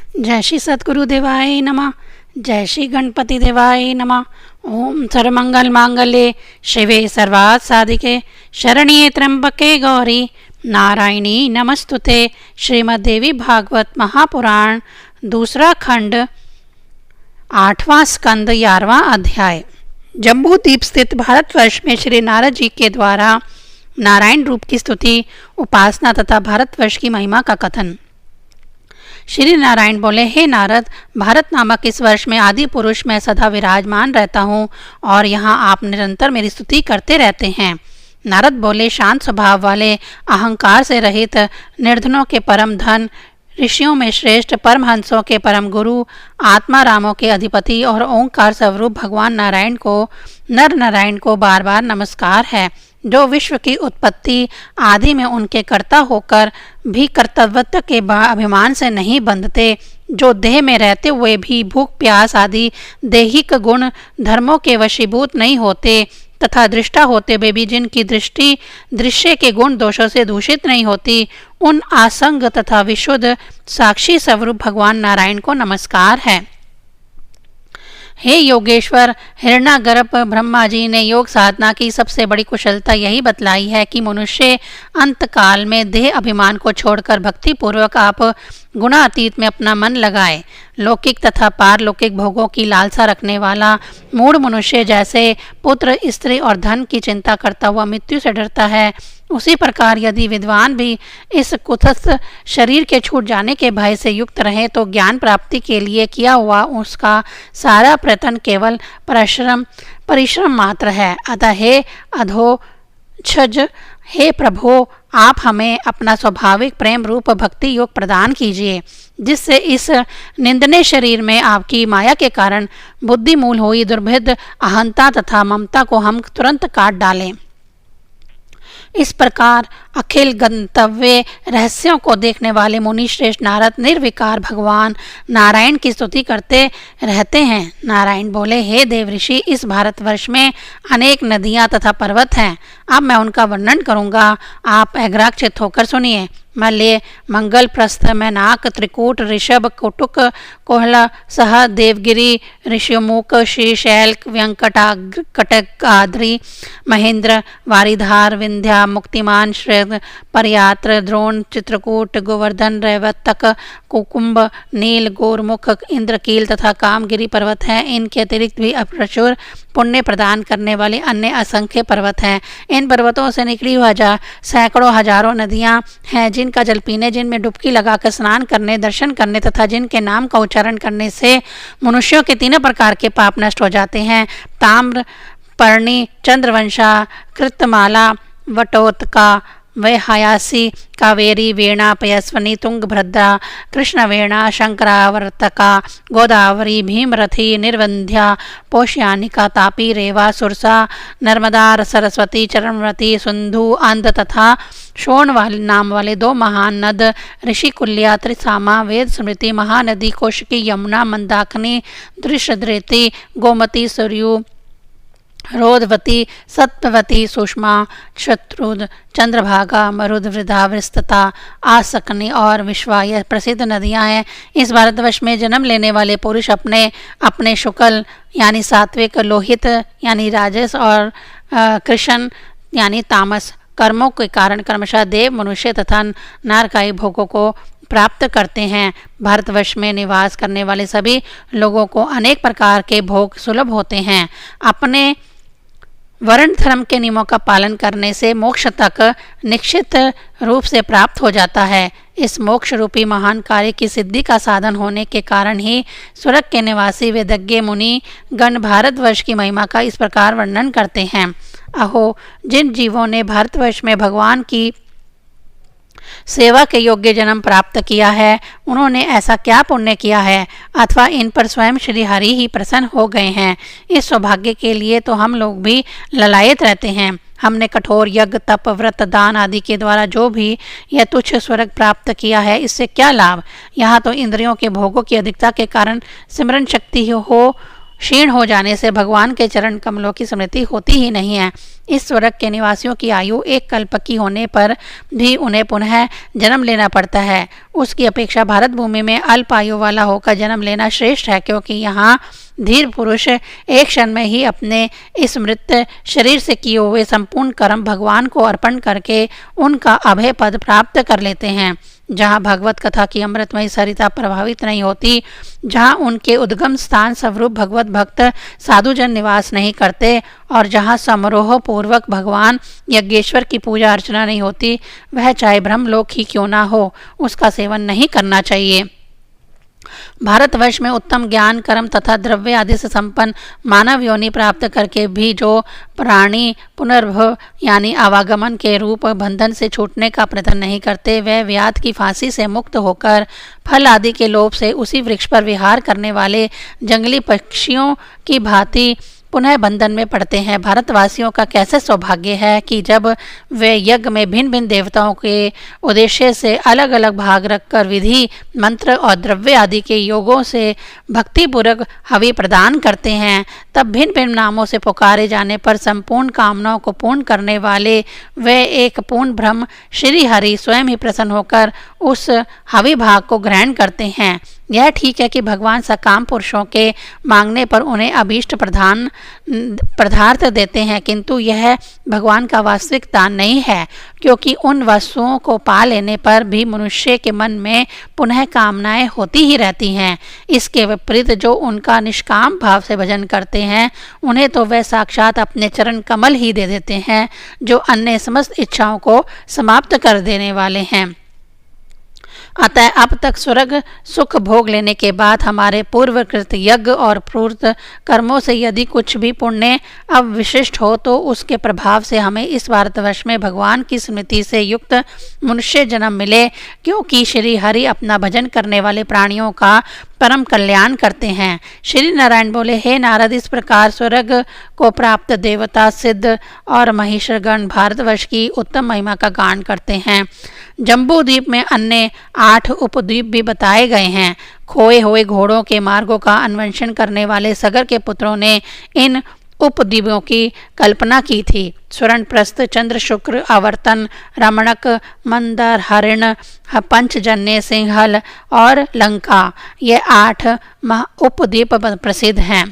जय श्री सद्गुरु देवाय नमः। जय श्री गणपति देवाय नमः। ओम सर्वमंगल मांगल्ये शिवे सर्वार्थ साधिके शरण्ये त्र्यंबके गौरी नारायणी नमस्तुते। श्रीमद्देवी भागवत महापुराण दूसरा खंड 8वां स्कंद 11वां अध्याय। जम्बूद्वीप स्थित भारतवर्ष में श्री नारद जी के द्वारा नारायण रूप की स्तुति, उपासना तथा भारतवर्ष की महिमा का कथन। श्री नारायण बोले, हे नारद, भारत नामक इस वर्ष में आदि पुरुष में सदा विराजमान रहता हूँ और यहाँ आप निरंतर मेरी स्तुति करते रहते हैं। नारद बोले, शांत स्वभाव वाले, अहंकार से रहित, निर्धनों के परम धन, ऋषियों में श्रेष्ठ, परमहंसों के परम गुरु, आत्मा रामों के अधिपति और ओंकार स्वरूप भगवान नारायण को, नर नारायण को बार बार नमस्कार है, जो विश्व की उत्पत्ति आदि में उनके कर्ता होकर भी कर्तव्यत्व के अभिमान से नहीं बंधते, जो देह में रहते हुए भी भूख प्यास आदि दैहिक गुण धर्मों के वशीभूत नहीं होते, तथा दृष्टा होते हुए भी जिनकी दृष्टि दृश्य के गुण दोषों से दूषित नहीं होती, उन आसंग तथा विशुद्ध साक्षी स्वरूप भगवान नारायण को नमस्कार है। हे योगेश्वर, हिरण्यागर्भ ब्रह्मा जी ने योग साधना की सबसे बड़ी कुशलता यही बतलाई है कि मनुष्य अंत काल में देह अभिमान को छोड़कर भक्ति पूर्वक आप गुणातीत में अपना मन लगाए। लौकिक तथा पारलौकिक भोगों की लालसा रखने वाला मूढ़ मनुष्य जैसे पुत्र, स्त्री और धन की चिंता करता हुआ मृत्यु से डरता है, उसी प्रकार यदि विद्वान भी इस कुत्सित शरीर के छूट जाने के भय से युक्त रहे तो ज्ञान प्राप्ति के लिए किया हुआ उसका सारा प्रयत्न केवल परिश्रम मात्र है। अतः हे अधोक्षज, हे प्रभो, आप हमें अपना स्वाभाविक प्रेम रूप भक्ति योग प्रदान कीजिए, जिससे इस निंदनीय शरीर में आपकी माया के कारण बुद्धि मूल हुई दुर्भिद अहंता तथा ममता को हम तुरंत काट डालें। इस प्रकार अखिल गंतव्य रहस्यों को देखने वाले मुनि श्रेष्ठ नारद निर्विकार भगवान नारायण की स्तुति करते रहते हैं। नारायण बोले, हे देव ऋषि, इस भारतवर्ष में अनेक नदियां तथा पर्वत हैं। अब मैं उनका वर्णन करूंगा, आप एग्राक्षित होकर सुनिए। मल्य, मंगल प्रस्थ, मैनाक, त्रिकूट, ऋषभ, कुटुक, कोहला, सह, देवगिरी, ऋषिमुख, श्रीशैल, कटकाद्रि, महेंद्र, वारिधार, विंध्या, मुक्तिमान, श्रेद, परयात्र, द्रोण, चित्रकूट, गोवर्धन, रैवतक, कुकुम्भ, नील, गोरमुख, इंद्रकील तथा कामगिरी पर्वत हैं। इनके अतिरिक्त भी प्रचुर पुण्य प्रदान करने वाले अन्य असंख्य पर्वत हैं। इन पर्वतों से निकली हुई सैकड़ों हजारों नदियां हैं, जिनका जल पीने, जिनमें डुबकी लगाकर स्नान करने, दर्शन करने तथा जिनके नाम का उच्चारण करने से मनुष्यों के 3 प्रकार के पाप नष्ट हो जाते हैं। ताम्र पर्णी, चंद्रवंशा, कृतमाला, वटोत्का, वैहायासी, कावेरी, वेणा, पयस्वनी, तुंगभद्रा, कृष्णवेणा, शंकरावर्तका, गोदावरी, भीमरथी, निर्वंध्या, पोषयानिका, तापी, रेवा, सुरसा, नर्मदा, सरस्वती, चरणवती, सिंधु, अंध तथा शोण वाले नाम वाले 2 महान नद, ऋषिकुल्या, त्रिसामा, वेद स्मृति, महानदी, कौशिकी, यमुना, मंदाकिनी, दृश्यद्रेती, गोमती, सरयू, रोधवती, सत्यवती, सुषमा, शत्रुद, चंद्रभागा, मरुदवृद्धा, वृस्तता, आसकनी और विश्वा यह प्रसिद्ध नदियां हैं। इस भारतवर्ष में जन्म लेने वाले पुरुष अपने अपने शुक्ल यानी सात्विक, लोहित यानी राजस और कृष्ण यानी तामस कर्मों के कारण क्रमशः देव, मनुष्य तथा नरकाई भोगों को प्राप्त करते हैं। भारतवर्ष में निवास करने वाले सभी लोगों को अनेक प्रकार के भोग सुलभ होते हैं। अपने वर्ण धर्म के नियमों का पालन करने से मोक्ष तक निश्चित रूप से प्राप्त हो जाता है। इस मोक्ष रूपी महान कार्य की सिद्धि का साधन होने के कारण ही स्वर्ग के निवासी वेदज्ञ मुनि गण भारतवर्ष की महिमा का इस प्रकार वर्णन करते हैं। अहो, जिन जीवों ने भारतवर्ष में भगवान की सेवा के योग्य जन्म प्राप्त किया है, उन्होंने ऐसा क्या पुण्य किया है, अथवा इन पर स्वयं श्री हरि ही प्रसन्न हो गए हैं। इस सौभाग्य के लिए तो हम लोग भी ललायत रहते हैं। हमने कठोर यज्ञ, तप, व्रत, दान आदि के द्वारा जो भी यह तुच्छ स्वर्ग प्राप्त किया है, इससे क्या लाभ। यहाँ तो इंद्रियों के भोगों की अधिकता के कारण सिमरन शक्ति हो क्षीण हो जाने से भगवान के चरण कमलों की स्मृति होती ही नहीं है। इस स्वर्ग के निवासियों की आयु एक कल्प की होने पर भी उन्हें पुनः जन्म लेना पड़ता है। उसकी अपेक्षा भारत भूमि में अल्प आयु वाला होकर जन्म लेना श्रेष्ठ है, क्योंकि यहाँ धीर पुरुष एक क्षण में ही अपने इस मृत शरीर से किए हुए संपूर्ण कर्म भगवान को अर्पण करके उनका अभय पद प्राप्त कर लेते हैं। जहाँ भगवत कथा की अमृतमयी सरिता प्रभावित नहीं होती, जहाँ उनके उद्गम स्थान स्वरूप भगवत भक्त साधुजन निवास नहीं करते और जहाँ समारोह पूर्वक भगवान यज्ञेश्वर की पूजा अर्चना नहीं होती, वह चाहे ब्रह्मलोक ही क्यों ना हो, उसका सेवन नहीं करना चाहिए। भारतवर्ष में उत्तम ज्ञान कर्म तथा द्रव्य आदि से संपन्न मानव योनि प्राप्त करके भी जो प्राणी पुनर्भव यानी आवागमन के रूप बंधन से छूटने का प्रयत्न नहीं करते, वे व्याध की फांसी से मुक्त होकर फल आदि के लोभ से उसी वृक्ष पर विहार करने वाले जंगली पक्षियों की भांति पुनः बंधन में पड़ते हैं। भारतवासियों का कैसे सौभाग्य है कि जब वे यज्ञ में भिन्न भिन्न देवताओं के उद्देश्य से अलग अलग भाग रखकर विधि मंत्र और द्रव्य आदि के योगों से भक्तिपूर्वक हवि प्रदान करते हैं, तब भिन्न भिन्न नामों से पुकारे जाने पर संपूर्ण कामनाओं को पूर्ण करने वाले वे एक पूर्ण ब्रह्म श्री हरि स्वयं ही प्रसन्न होकर उस हवि भाग को ग्रहण करते हैं। यह ठीक है कि भगवान सकाम पुरुषों के मांगने पर उन्हें अभीष्ट पदार्थ देते हैं, किंतु यह भगवान का वास्तविक दान नहीं है, क्योंकि उन वस्तुओं को पा लेने पर भी मनुष्य के मन में पुनः कामनाएं होती ही रहती हैं। इसके विपरीत जो उनका निष्काम भाव से भजन करते हैं, उन्हें तो वह साक्षात अपने चरण कमल ही दे देते हैं, जो अन्य समस्त इच्छाओं को समाप्त कर देने वाले हैं। अतः अब तक स्वर्ग सुख भोग लेने के बाद हमारे पूर्वकृत यज्ञ और पूर्व कर्मों से यदि कुछ भी पुण्य अब विशिष्ट हो, तो उसके प्रभाव से हमें इस भारतवर्ष में भगवान की स्मृति से युक्त मनुष्य जन्म मिले, क्योंकि श्री हरि अपना भजन करने वाले प्राणियों का परम कल्याण करते हैं। श्री नारायण बोले, हे नारद, इस प्रकार स्वर्ग को प्राप्त देवता सिद्ध और महिषगण भारतवर्ष की उत्तम महिमा का गान करते हैं। जम्बू द्वीप में अन्य 8 उपद्वीप भी बताए गए हैं। खोए हुए घोड़ों के मार्गों का अन्वेषण करने वाले सगर के पुत्रों ने इन उपद्वीपों की कल्पना की थी। स्वर्णप्रस्थ, चंद्र शुक्र, आवर्तन, रमणक, मंदर, हरिण, पंचजन्य, सिंहल और लंका, ये 8 उपद्वीप प्रसिद्ध हैं।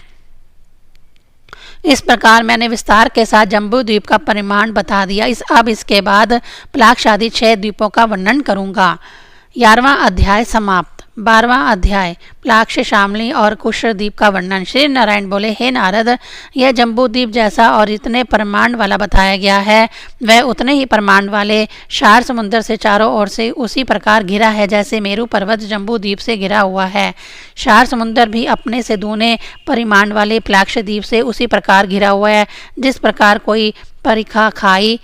इस प्रकार मैंने विस्तार के साथ जम्बू द्वीप का परिमाण बता दिया। अब इसके बाद प्लाक्ष आदि 6 द्वीपों का वर्णन करूंगा। 11वां अध्याय समाप्त। 12वां अध्याय प्लाक्ष, शामली और कुश द्वीप का वर्णन। श्री नारायण बोले, हे नारद, यह जम्बू द्वीप जैसा और इतने परमाणु वाला बताया गया है, वह उतने ही परमाणु वाले शार समुद्र से चारों ओर से उसी प्रकार घिरा है जैसे मेरू पर्वत जम्बू द्वीप से घिरा हुआ है। शार समुद्र भी अपने से दूने परिमाण वाले प्लाक्ष द्वीप से उसी प्रकार घिरा हुआ है, जिस प्रकार कोई परिखा खाई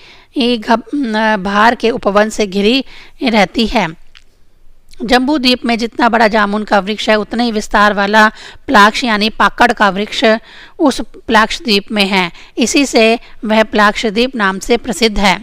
भार के उपवन से घिरी रहती है। जम्बू द्वीप में जितना बड़ा जामुन का वृक्ष है, उतने ही विस्तार वाला प्लाक्ष यानी पाकड़ का वृक्ष उस प्लाक्ष द्वीप में है। इसी से वह प्लाक्ष द्वीप नाम से प्रसिद्ध है।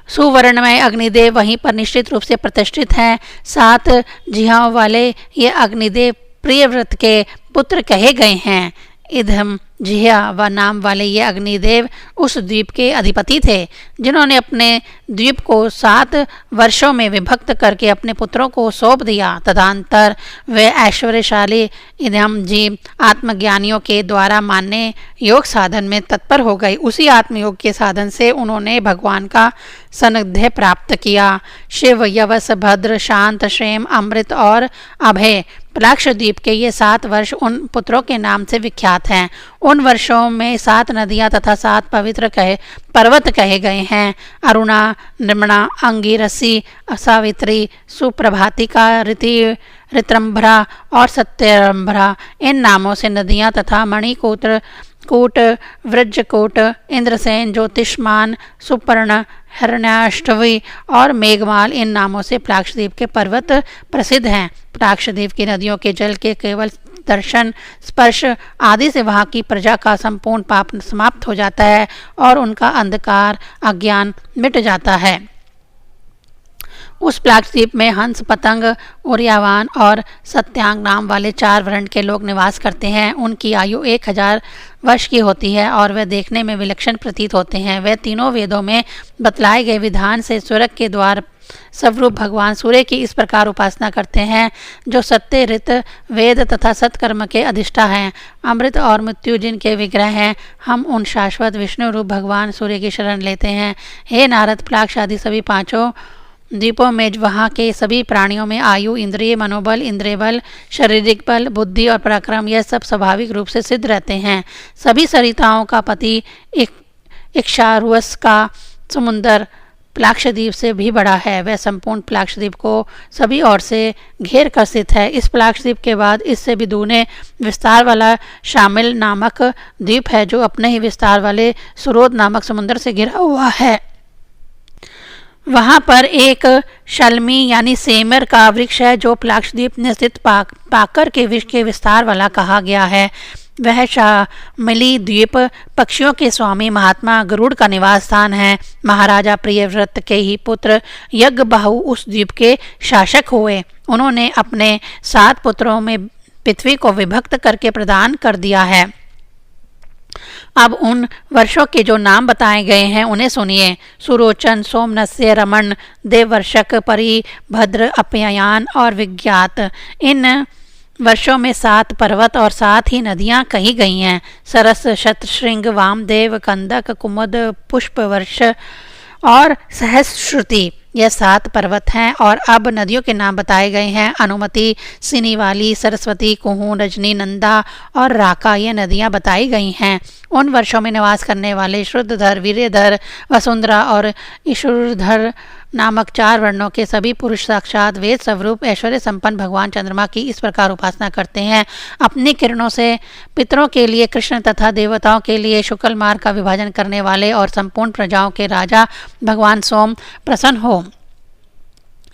सुवर्णमय अग्निदेव वहीं पर निश्चित रूप से प्रतिष्ठित हैं। 7 जिहाओं वाले ये अग्निदेव प्रियव्रत के पुत्र कहे गए हैं। इधम जिहा व नाम वाले ये अग्निदेव उस द्वीप के अधिपति थे, जिन्होंने अपने द्वीप को 7 वर्षों में विभक्त करके अपने पुत्रों को सौंप दिया। तदंतर वे ऐश्वर्यशाली इधम जी आत्मज्ञानियों के द्वारा मान्य योग साधन में तत्पर हो गए। उसी आत्मयोग के साधन से उन्होंने भगवान का सान्निध्य प्राप्त किया। शिव, यवस, भद्र, शांत, क्षेम, अमृत और अभय प्लाक्ष द्वीप के ये 7 वर्ष उन पुत्रों के नाम से विख्यात हैं। उन वर्षों में 7 नदियां तथा 7 पवित्र पर्वत कहे गए हैं। अरुणा, निर्मणा, अंगिरसी, सावित्री, सुप्रभातिका, ऋत्रंभरा और सत्यरंभरा, इन नामों से नदियां तथा मणिकूट, वज्रकूट, इंद्रसेन, ज्योतिष्मान, सुपर्ण, हिरण्याष्टवी और मेघमाल, इन नामों से प्लाक्षद्वीप के पर्वत प्रसिद्ध हैं। प्लाक्षद्वीप की नदियों के जल के केवल दर्शन, स्पर्श आदि से वहाँ की प्रजा का संपूर्ण पाप समाप्त हो जाता है और उनका अंधकार अज्ञान मिट जाता है। उस प्लाक्षद्वीप में हंस, पतंग, उरियावान और सत्यांग नाम वाले 4 वर्ण के लोग निवास करते हैं। उनकी आयु 1000 वर्ष की होती है और वे देखने में विलक्षण प्रतीत होते हैं। वे तीनों वेदों में बतलाए गए विधान से स्वर्ग के द्वार स्वरूप भगवान सूर्य की इस प्रकार उपासना करते हैं, जो सत्य, ऋत, वेद तथा सत्कर्म के अधिष्ठा हैं, अमृत और मृत्यु जिनके विग्रह हैं। हम उन शाश्वत विष्णु रूप भगवान सूर्य की शरण लेते हैं। हे नारद, प्लाक्ष आदि सभी 5 द्वीपों में वहाँ के सभी प्राणियों में आयु, इंद्रिय, मनोबल, इंद्रिय बल, शारीरिक बल, बुद्धि और पराक्रम यह सब स्वाभाविक रूप से सिद्ध रहते हैं। सभी सरिताओं का पति इक्षारुअस का समुद्र प्लाक्षद्वीप से भी बड़ा है। वह संपूर्ण प्लाक्षद्वीप को सभी ओर से घेर कर स्थित है। इस प्लाक्षद्वीप के बाद इससे भी दूने विस्तार वाला शामिल नामक द्वीप है, जो अपने ही विस्तार वाले सुरोध नामक समुद्र से घिरा हुआ है। वहाँ पर एक शल्मी यानी सेमर का वृक्ष है, जो प्लाक्षद्वीप में स्थित पाकर के विश्व के विस्तार वाला कहा गया है। वह शामिली द्वीप पक्षियों के स्वामी महात्मा गरुड़ का निवास स्थान है। महाराजा प्रियव्रत के ही पुत्र यज्ञबाहु उस द्वीप के शासक हुए। उन्होंने अपने 7 पुत्रों में पृथ्वी को विभक्त करके प्रदान कर दिया है। अब उन वर्षों के जो नाम बताए गए हैं उन्हें सुनिए। सुरोचन, सोमनस्य, रमण, देववर्षक, परिभद्र, अपयान और विज्ञात। इन वर्षों में 7 पर्वत और 7 ही नदियां कही गई हैं। सरस, शतशृंग, वामदेव, कंदक, कुमुद, पुष्पवर्ष और सहस्रश्रुति यह 7 पर्वत हैं। और अब नदियों के नाम बताए गए हैं। अनुमति, सिनीवाली, सरस्वती, कुहू, रजनी, नंदा और राका ये नदियां बताई गई हैं। उन वर्षों में निवास करने वाले श्रुद्धधर, वीर्यधर, वसुंधरा और ईशुरधर नामक 4 वर्णों के सभी पुरुष साक्षात वेद स्वरूप ऐश्वर्य संपन्न भगवान चंद्रमा की इस प्रकार उपासना करते हैं। अपनी किरणों से पितरों के लिए कृष्ण तथा देवताओं के लिए शुक्ल मार्ग का विभाजन करने वाले और संपूर्ण प्रजाओं के राजा भगवान सोम प्रसन्न हो।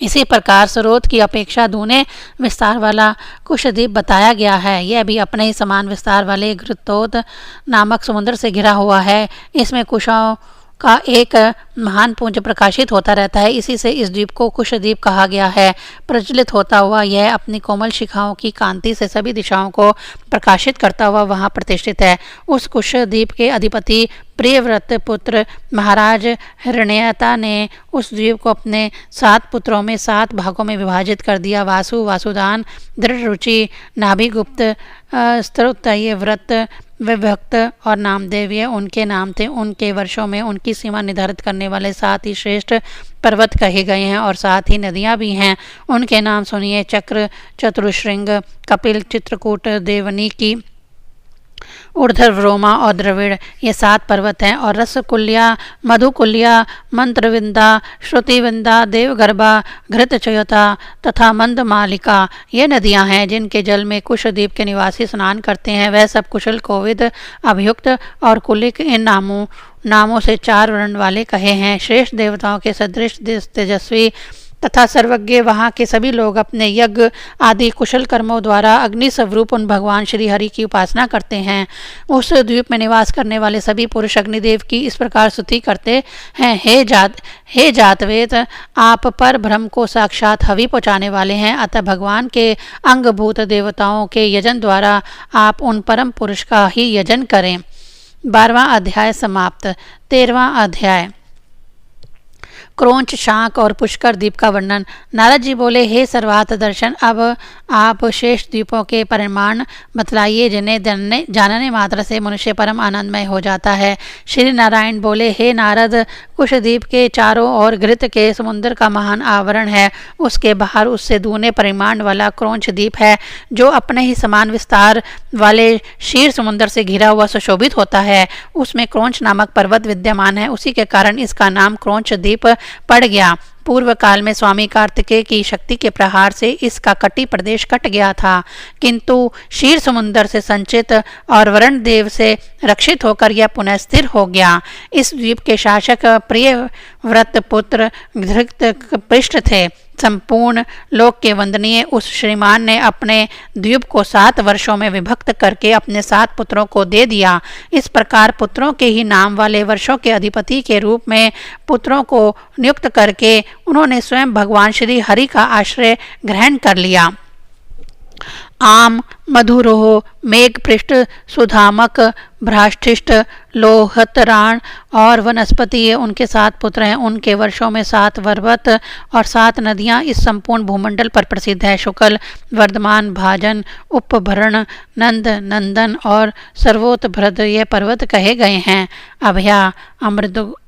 इसी प्रकार सरोद की अपेक्षा दूने विस्तार वाला कुशद्वीप बताया गया है। यह भी अपने ही समान विस्तार वाले घृतोद नामक समुद्र से घिरा हुआ है। इसमें कुशों का एक महान पुंज प्रकाशित होता रहता है। इसी से इस द्वीप को कुशद्वीप कहा गया है। प्रज्वलित होता हुआ यह अपनी कोमल शिखाओं की कांति से सभी दिशाओं को प्रकाशित करता हुआ वहाँ प्रतिष्ठित है। उस कुशद्वीप के अधिपति प्रियव्रत पुत्र महाराज हिरण्यता ने उस द्वीप को अपने 7 पुत्रों में 7 भागों में विभाजित कर दिया। वासु, वासुदान, दृढ़रुचि, नाभिगुप्त, स्तोत्रय, व्रत, विभक्त और नामदेव ये उनके नाम थे। उनके वर्षों में उनकी सीमा निर्धारित करने वाले 7 ही श्रेष्ठ पर्वत कहे गए हैं और 7 ही नदियां भी हैं। उनके नाम सुनिए। चक्र, चतुर्श्रृंग, कपिल, चित्रकूट, देवनी, ऊर्ध्वरोमा और द्रविड़ ये 7 पर्वत हैं। और रसकुल्या, मधुकुल्या, मंत्रविंदा, श्रुतिविंदा, देवगर्भा, घृतचयता तथा मंदमालिका ये नदियां हैं, जिनके जल में कुशद्वीप के निवासी स्नान करते हैं। वह सब कुशल, कोविद, अभियुक्त और कुलिक इन नामों से 4 वर्ण वाले कहे हैं। श्रेष्ठ देवताओं के सदृश तेजस्वी तथा सर्वज्ञ वहाँ के सभी लोग अपने यज्ञ आदि कुशल कर्मों द्वारा अग्नि स्वरूप उन भगवान श्री हरि की उपासना करते हैं। उस द्वीप में निवास करने वाले सभी पुरुष अग्निदेव की इस प्रकार स्तुति करते हैं। हे जातवेद, आप पर ब्रह्म को साक्षात हवि पहुँचाने वाले हैं, अतः भगवान के अंगभूत देवताओं के यजन द्वारा आप उन परम पुरुष का ही यजन करें। 12वां अध्याय समाप्त। 13वां अध्याय क्रोंच, शांक और पुष्कर द्वीप का वर्णन। नारद जी बोले, हे सर्वार्थ दर्शन, अब आप शेष द्वीपों के परिमाण बतलाइए, जिन्हें जानने मात्र से मनुष्य परम आनंदमय हो जाता है। श्री नारायण बोले, हे नारद, कुशद्वीप के चारों ओर घृत के समुद्र का महान आवरण है। उसके बाहर उससे दूने परिमाण वाला क्रोंच द्वीप है, जो अपने ही समान विस्तार वाले क्षीर समुद्र से घिरा हुआ सुशोभित होता है। उसमें क्रोंच नामक पर्वत विद्यमान है, उसी के कारण इसका नाम क्रोंच द्वीप पड़ गया। पूर्व काल में स्वामी कार्तिकेय की शक्ति के प्रहार से इसका कटी प्रदेश कट गया था, किंतु क्षीर समुद्र से संचित और वरुण देव से रक्षित होकर यह पुनः स्थिर हो गया। इस द्वीप के शासक व्रत पुत्र धृतपृष्ठ थे। संपूर्ण लोक के वंदनीय उस श्रीमान ने अपने द्वीप को 7 वर्षों में विभक्त करके अपने 7 पुत्रों को दे दिया। इस प्रकार पुत्रों के ही नाम वाले वर्षों के अधिपति के रूप में पुत्रों को नियुक्त करके उन्होंने स्वयं भगवान श्री हरि का आश्रय ग्रहण कर लिया। आम, मधुरोह, मेघपृष्ठ, सुधामक, भ्राष्टिष्ठ, लोहतराण और वनस्पति ये उनके 7 पुत्र हैं। उनके वर्षों में 7 पर्वत और 7 नदियां इस संपूर्ण भूमंडल पर प्रसिद्ध है। शुक्ल, वर्धमान, भाजन, उपभरण, नंद, नंदन और सर्वोतभ्रद ये पर्वत कहे गए हैं। अभया,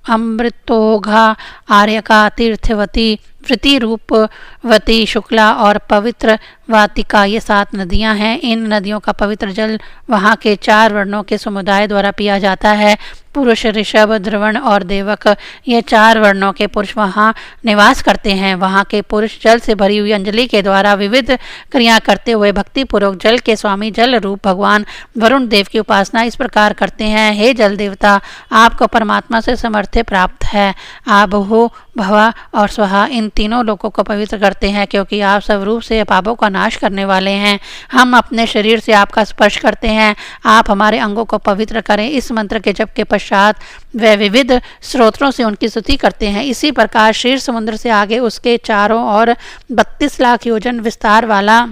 अमृतोघा, आर्यका, तीर्थवती, वृति रूपवती, शुक्ला और पवित्र वातिका ये 7 नदियां हैं। इन नदियों का पवित्र जल वहाँ के 4 वर्णों के समुदाय द्वारा पिया जाता है। पुरुष, ऋषभ, ध्रुवण और देवक ये 4 वर्णों के पुरुष वहाँ निवास करते हैं। वहाँ के पुरुष जल से भरी हुई अंजलि के द्वारा विविध क्रिया करते हुए भक्तिपूर्वक जल के स्वामी जल रूप भगवान वरुण देव की उपासना इस प्रकार करते हैं। हे जल देवता, आपको परमात्मा से सामर्थ्य प्राप्त है। आप भू, भवा और स्वाहा इन तीनों लोकों को पवित्र करते हैं, क्योंकि आप सब रूप से पापों का नाश करने वाले हैं। हम अपने शरीर से आपका स्पर्श करते हैं। आप हमारे अंगों को पवित्र करें। इस मंत्र के जप के पश्चात वे विविध स्रोतों से उनकी स्तुति करते हैं। इसी प्रकार क्षीर समुद्र से आगे उसके चारों ओर 32 लाख योजन विस्तार वाला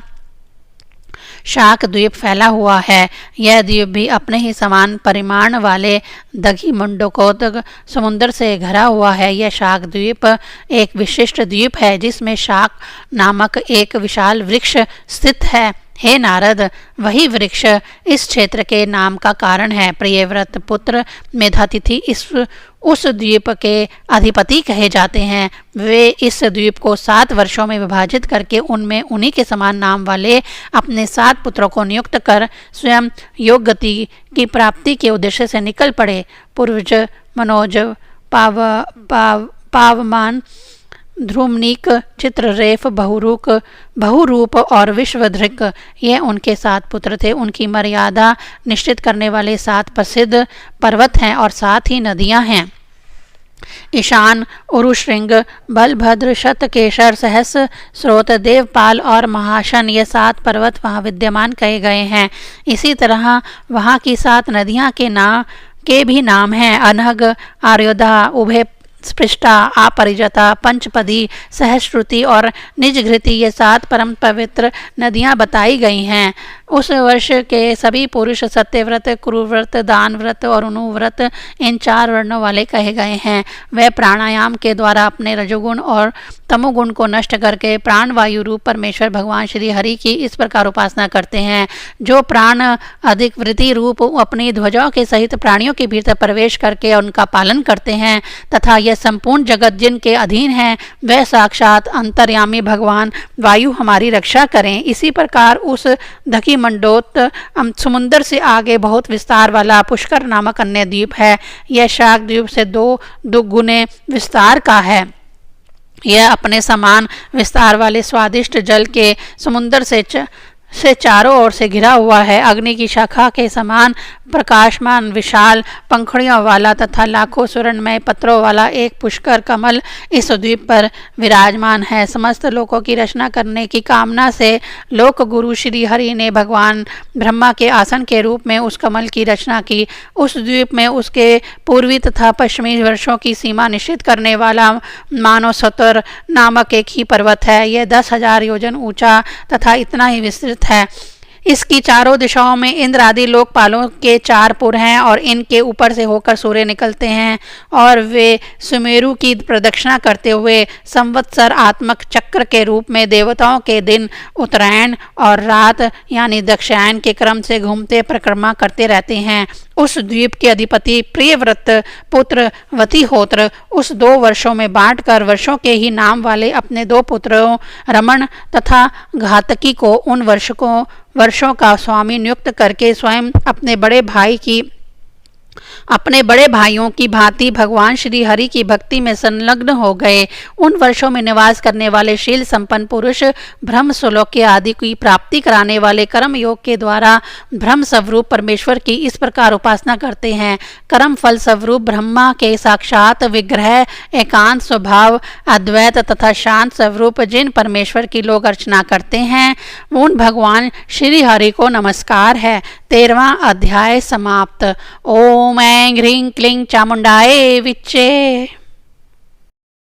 शाक द्वीप फैला हुआ है। यह द्वीप भी अपने ही समान परिमाण वाले दघी मंडोकोदक समुद्र से घरा हुआ है। यह शाक द्वीप एक विशिष्ट द्वीप है जिसमें शाक नामक एक विशाल वृक्ष स्थित है। हे नारद, वही वृक्ष इस क्षेत्र के नाम का कारण है। प्रियव्रत पुत्र मेधातिथि उस द्वीप के अधिपति कहे जाते हैं। वे इस द्वीप को 7 वर्षों में विभाजित करके उनमें उन्हीं के समान नाम वाले अपने 7 पुत्रों को नियुक्त कर स्वयं योग गति की प्राप्ति के उद्देश्य से निकल पड़े। पूर्वज, मनोज, पावमान, ध्रुमनीक, चित्ररेफ, बहुरूप और विश्वधृक ये उनके 7 पुत्र थे। उनकी मर्यादा निश्चित करने वाले 7 प्रसिद्ध पर्वत हैं और 7 ही नदियां हैं। ईशान, उरुश्रृंग, बलभद्र, शतकेशर, सहस्र स्रोत, देवपाल और महाशन ये 7 पर्वत वहाँ विद्यमान कहे गए हैं। इसी तरह वहाँ की 7 नदियाँ के भी नाम हैं। अनहग, आर्योधा, उभय स्पृष्टा, अपरिजता, पंचपदी, सहश्रुति और निजघृति ये 7 परम पवित्र नदियां बताई गई हैं। उस वर्ष के सभी पुरुष सत्यव्रत, कुरुव्रत, दानव्रत और अनुव्रत इन 4 वर्णों वाले कहे गए हैं। वे प्राणायाम के द्वारा अपने रजोगुण और तमोगुण को नष्ट करके प्राण वायु रूप परमेश्वर भगवान श्री हरि की इस प्रकार उपासना करते हैं। जो प्राण अधिक वृत्ति रूप अपनी ध्वजाओं के सहित प्राणियों के भीतर प्रवेश करके उनका पालन करते हैं तथा यह संपूर्ण जगत जिनके अधीन है, वह साक्षात अंतर्यामी भगवान वायु हमारी रक्षा करें। इसी प्रकार उस दखी मंडोत समुद्र से आगे बहुत विस्तार वाला पुष्कर नामक अन्य द्वीप है। यह शाक द्वीप से 2 दुगुने विस्तार का है। यह अपने समान विस्तार वाले स्वादिष्ट जल के समुद्र से चारों ओर से घिरा हुआ है। अग्नि की शाखा के समान प्रकाशमान विशाल पंखुड़ियों वाला तथा लाखों सुवर्णमय पत्रों वाला एक पुष्कर कमल इस द्वीप पर विराजमान है। समस्त लोकों की रचना करने की कामना से लोक गुरु श्री हरि ने भगवान ब्रह्मा के आसन के रूप में उस कमल की रचना की। उस द्वीप में उसके पूर्वी तथा पश्चिमी वर्षों की सीमा निश्चित करने वाला मानव सतर नामक एक ही पर्वत है। यह 10,000 योजन ऊंचा तथा इतना ही विस्तृत है। इसकी चारों दिशाओं में इंद्र आदि लोकपालों के 4 पुर हैं और इनके ऊपर से होकर सूर्य निकलते हैं और वे सुमेरु की प्रदक्षिणा करते हुए संवत्सर आत्मक चक्र के रूप में देवताओं के दिन उत्तरायण और रात यानी दक्षायन के क्रम से घूमते परिक्रमा करते रहते हैं। उस द्वीप के अधिपति प्रियव्रत पुत्र वतिहोत्र उस 2 वर्षों में बांटकर वर्षों के ही नाम वाले अपने 2 पुत्रों रमण तथा घातकी को उन वर्षों का स्वामी नियुक्त करके स्वयं अपने बड़े भाई की अपने बड़े भाइयों की भांति भगवान श्री हरि की भक्ति में संलग्न हो गए। उन वर्षों में निवास करने वाले शील संपन्न पुरुष ब्रह्म स्वलोक आदि की प्राप्ति कराने वाले कर्म योग के द्वारा ब्रह्म स्वरूप परमेश्वर की इस प्रकार उपासना करते हैं। कर्म फल स्वरूप ब्रह्मा के साक्षात विग्रह, एकांत स्वभाव, अद्वैत तथा शांत स्वरूप जिन परमेश्वर की लोग अर्चना करते हैं, उन भगवान श्री हरि को नमस्कार है। 13वां अध्याय समाप्त। ओम ऐं ह्रीं क्लीं चामुंडाय विच्चे।